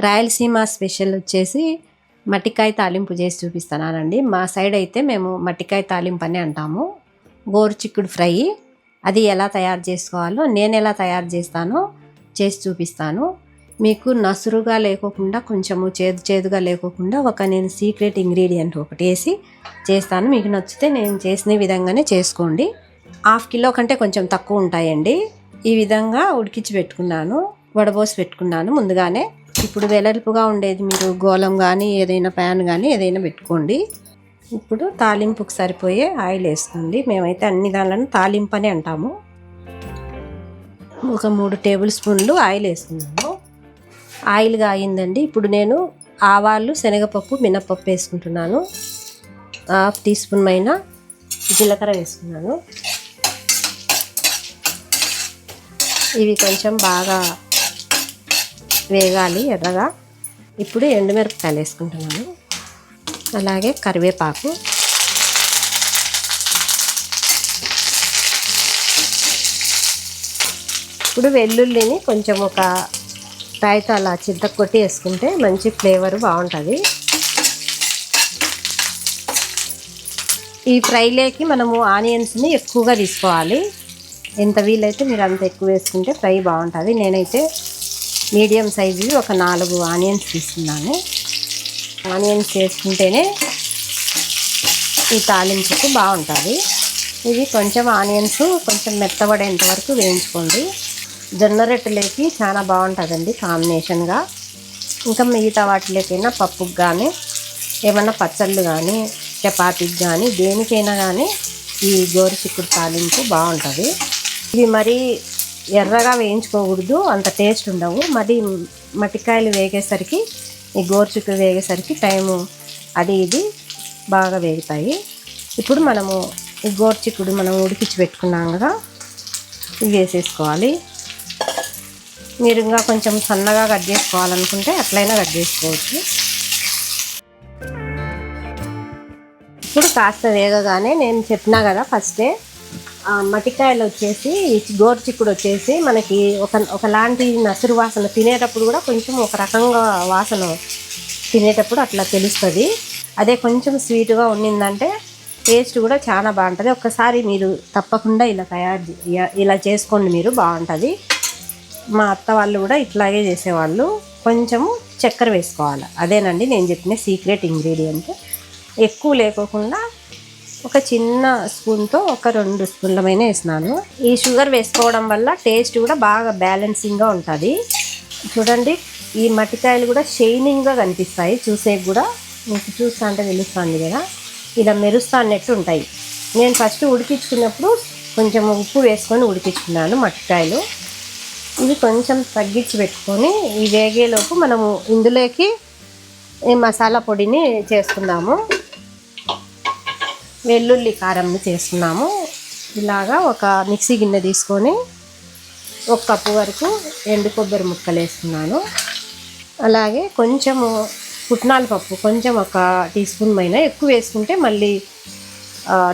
Rayalaseema special వచ్చేసి మట్టికాయ తాలింపు చేసి చూపిస్తున్నానండి. మా సైడ్ అయితే మేము మట్టికాయ తాలింపు అని అంటాము. గోరుచిక్కుడు ఫ్రై అది ఎలా తయారు చేసుకోవాలో నేను ఎలా తయారు చేస్తానో చేసి చూపిస్తాను. మీకు నసురుగా లేకోకుండా కొంచెము చేదుగా లేకోకుండా నేను సీక్రెట్ ఇంగ్రీడియంట్ ఒకటి వేసి చేస్తాను. మీకు నచ్చితే నేను చేసిన విధంగానే చేసుకోండి. 1/2 కిలో కంటే కొంచెం తక్కువ ఉంటాయండి. ఈ విధంగా ఉడికించి పెట్టుకున్నాను, వడబోసి పెట్టుకున్నాను ముందుగానే. ఇప్పుడు వెడల్పుగా ఉండేది మీరు గోళం కానీ ఏదైనా ప్యాన్ కానీ ఏదైనా పెట్టుకోండి. ఇప్పుడు తాలింపుకి సరిపోయే ఆయిల్ వేసుకోండి. మేమైతే అన్ని దానిలను తాలింపు అని అంటాము. ఒక 3 టేబుల్ స్పూన్లు ఆయిల్ వేసుకున్నాను. ఆయిల్ కాగిందండి. ఇప్పుడు నేను ఆవాలు, శనగపప్పు, మినపప్పు వేసుకుంటున్నాను. 1/2 టీ స్పూన్ పైన జీలకర్ర వేసుకున్నాను. ఇవి కొంచెం బాగా వేగాలి ఎర్రగా. ఇప్పుడు ఎండుమిరపకాయలు వేసుకుంటున్నాను, అలాగే కరివేపాకు, ఇప్పుడు వెల్లుల్లిని కొంచెం ఒక రాయితో అలా కొట్టి వేసుకుంటే మంచి ఫ్లేవర్ బాగుంటుంది. ఈ ఫ్రైలోకి మనము ఆనియన్స్ని ఎక్కువగా తీసుకోవాలి. ఎంత వీలైతే మీరు అంత ఎక్కువ వేసుకుంటే ఫ్రై బాగుంటుంది. నేనైతే మీడియం సైజు ఒక 4 ఆనియన్స్ తీసుకున్నాను. ఆనియన్స్ వేసుకుంటేనే ఈ తాలింపుకు బాగుంటుంది. ఇది కొంచెం ఆనియన్స్ కొంచెం మెత్తబడేంత వరకు వేయించుకోండి. జొన్న రొట్టెలోకి చాలా బాగుంటుందండి కాంబినేషన్గా. ఇంకా మిగతా వాటిలోకైనా పప్పుకు కానీ ఏమన్నా పచ్చళ్ళు కానీ చపాతీకి కానీ దేనికైనా కానీ ఈ గోరుచిక్కుడు తాలింపు బాగుంటుంది. ఇవి మరీ ఎర్రగా వేయించుకోకూడదు, అంత టేస్ట్ ఉండవు. మరి మట్టికాయలు వేగేసరికి ఈ గోరుచిక్కుడు వేగేసరికి టైము అది ఇది బాగా వేగుతాయి. ఇప్పుడు మనము ఈ గోరుచిక్కుడు మనం ఉడికించి పెట్టుకున్నాం కదా, ఇవి వేసేసుకోవాలి. మీరు ఇంకా కొంచెం సన్నగా కట్ చేసుకోవాలనుకుంటే అట్లయినా కట్ చేసుకోవచ్చు. ఇప్పుడు కాస్త వేగగానే నేను చెప్పినా కదా ఫస్టే, మట్టికాయలు వచ్చేసి గోరుచిక్కుడు వచ్చేసి మనకి ఒకలాంటి నసురు వాసన, తినేటప్పుడు కూడా కొంచెం ఒక రకంగా వాసన తినేటప్పుడు అట్లా తెలుస్తుంది. అదే కొంచెం స్వీట్గా ఉండిందంటే టేస్ట్ కూడా చాలా బాగుంటుంది. ఒక్కసారి మీరు తప్పకుండా ఇలా చేసుకోండి, మీరు బాగుంటుంది. మా అత్త వాళ్ళు కూడా ఇట్లాగే చేసేవాళ్ళు. కొంచెము చక్కెర వేసుకోవాలి, అదేనండి నేను చెప్పిన సీక్రెట్ ఇంగ్రీడియంట్. ఎక్కువ లేకోకుండా ఒక చిన్న స్పూన్తో ఒక 2 స్పూన్ల పైన వేసినాను. ఈ షుగర్ వేసుకోవడం వల్ల టేస్ట్ కూడా బాగా బ్యాలెన్సింగ్గా ఉంటుంది. చూడండి, ఈ మట్టికాయలు కూడా షైనింగ్గా కనిపిస్తాయి. చూసేకి కూడా మీకు చూస్తా అంటే తెలుస్తుంది కదా, ఇలా మెరుస్తా అన్నట్టు ఉంటాయి. నేను ఫస్ట్ ఉడికించుకున్నప్పుడు కొంచెం ఉప్పు వేసుకొని ఉడికించుకున్నాను మట్టికాయలు. ఇవి కొంచెం తగ్గించి పెట్టుకొని ఈ వేగేలోపు మనము ఇందులోకి ఈ మసాలా పొడిని చేసుకుందాము. వెల్లుల్లి కారంని చేసుకున్నాము. ఇలాగా ఒక మిక్సీ గిన్నె తీసుకొని 1 కప్పు వరకు ఎండు కొబ్బరి ముక్కలు వేసుకున్నాను. అలాగే కొంచెము పుట్నాల పప్పు, కొంచెం 1 టీ స్పూన్ పైన, ఎక్కువ వేసుకుంటే మళ్ళీ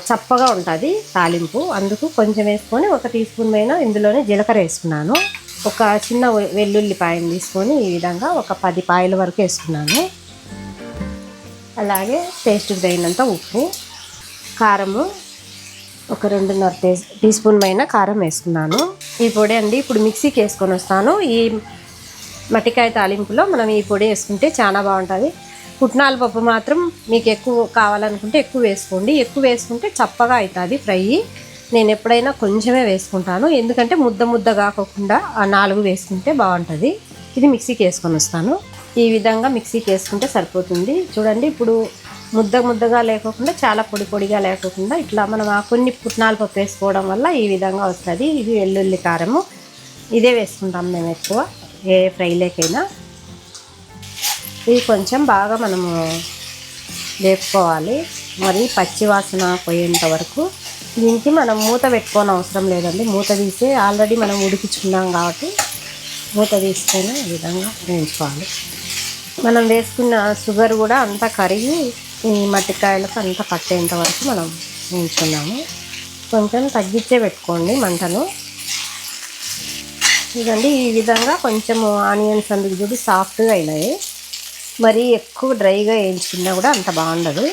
చప్పగా ఉంటుంది తాలింపు, అందుకు కొంచెం వేసుకొని 1 టీ స్పూన్ పైన ఇందులోనే జీలకర్ర వేసుకున్నాను. ఒక చిన్న వెల్లుల్లిపాయను తీసుకొని ఈ విధంగా ఒక 10 పాయల వరకు వేసుకున్నాను. అలాగే టేస్ట్కి తగినంత ఉప్పు, కారము ఒక 2.5 టీ స్పూన్ పైన కారం వేసుకున్నాను. ఈ పొడి అండి ఇప్పుడు మిక్సీకి వేసుకొని వస్తాను. ఈ మట్టికాయ తాలింపులో మనం ఈ పొడి వేసుకుంటే చాలా బాగుంటుంది. పుట్నాల పప్పు మాత్రం మీకు ఎక్కువ కావాలనుకుంటే ఎక్కువ వేసుకోండి. ఎక్కువ వేసుకుంటే చప్పగా అవుతుంది ఫ్రై. నేను ఎప్పుడైనా కొంచెమే వేసుకుంటాను, ఎందుకంటే ముద్ద కాకుండా 4 వేసుకుంటే బాగుంటుంది. ఇది మిక్సీకి వేసుకొని వస్తాను. ఈ విధంగా మిక్సీకి వేసుకుంటే సరిపోతుంది. చూడండి, ఇప్పుడు ముద్దగా లేకోకుండా చాలా పొడిగా లేకోకుండా ఇట్లా మనం కొన్ని పుట్నాల పప్పు వేసుకోవడం వల్ల ఈ విధంగా వస్తుంది. ఇది వెల్లుల్లి కారము ఇదే వేసుకుంటాం మేము ఎక్కువ ఏ ఫ్రైలేకైనా. ఇది కొంచెం బాగా మనము వేపుకోవాలి, మరి పచ్చి వాసన పోయేంత వరకు. దీనికి మనం మూత పెట్టుకోని అవసరం లేదండి. మూత తీసి ఆల్రెడీ మనం ఉడికించుకున్నాం కాబట్టి మూత తీసుకొని ఈ విధంగా వేయించుకోవాలి. మనం వేసుకున్న షుగర్ కూడా అంతా కరిగి ఈ మట్టికాయలకు అంతా పట్టేంత వరకు మనం వేయించుకున్నాము. కొంచెం తగ్గించే పెట్టుకోండి మంటను. ఇదండి ఈ విధంగా కొంచెం ఆనియన్స్ అందుకు చూడు సాఫ్ట్గా అయినాయి. మరీ ఎక్కువ డ్రైగా వేయించుకున్నా కూడా అంత బాగుండదు.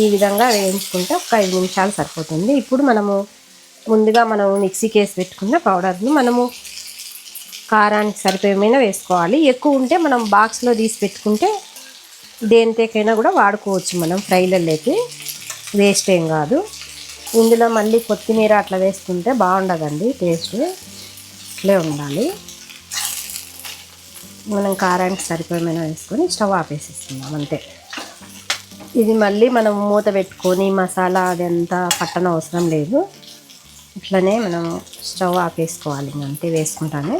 ఈ విధంగా వేయించుకుంటే ఒక 5 నిమిషాలు సరిపోతుంది. ఇప్పుడు ముందుగా మనం మిక్సీకి వేసి పెట్టుకున్న పౌడర్ని మనము కారానికి సరిపోయేమైనా వేసుకోవాలి. ఎక్కువ ఉంటే మనం బాక్స్లో తీసి పెట్టుకుంటే దేనికైనా కూడా వాడుకోవచ్చు. మనం ఫ్రైలలోకి వేస్ట్ ఏం కాదు. ఇందులో మళ్ళీ కొత్తిమీర అట్లా వేసుకుంటే బాగుండదండి, టేస్ట్ ఇట్లే ఉండాలి. మనం కారానికి సరిపోయేమైనా వేసుకొని స్టవ్ ఆపేసేస్తున్నాం అంతే. ఇది మళ్ళీ మనం మూత పెట్టుకొని మసాలా అదంతా పట్టన అవసరం లేదు. ఇట్లనే మనం స్టవ్ ఆపేసుకోవాలి. అంతే వేసుకుంటాను.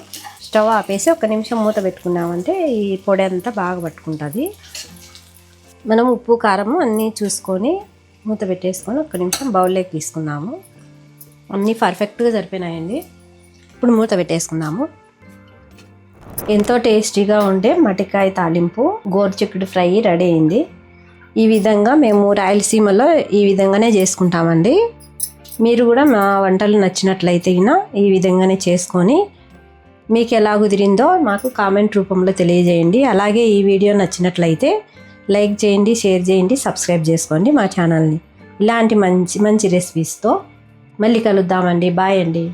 స్టవ్ ఆపేసి 1 నిమిషం మూత పెట్టుకున్నామంటే ఈ పొడి అంతా బాగా పట్టుకుంటుంది. మనం ఉప్పు కారం అన్నీ చూసుకొని మూత పెట్టేసుకొని 1 నిమిషం బౌల్లోకి తీసుకున్నాము. అన్నీ పర్ఫెక్ట్గా సరిపోయినాయండి. ఇప్పుడు మూత పెట్టేసుకుందాము. ఎంతో టేస్టీగా ఉండే మటికాయ తాలింపు గోరుచిక్కుడు ఫ్రై రెడీ అయింది. ఈ విధంగా మేము రాయలసీమలో ఈ విధంగానే చేసుకుంటామండి. మీరు కూడా మా వంటలు నచ్చినట్లయితే ఈ విధంగానే చేసుకొని మీకు ఎలా కుదిరిందో మాకు కామెంట్ రూపంలో తెలియజేయండి. అలాగే ఈ వీడియో నచ్చినట్లయితే లైక్ చేయండి, షేర్ చేయండి, సబ్స్క్రైబ్ చేసుకోండి మా ఛానల్ని. ఇలాంటి మంచి మంచి రెసిపీస్తో మళ్ళీ కలుద్దామండి. బాయ్ అండి.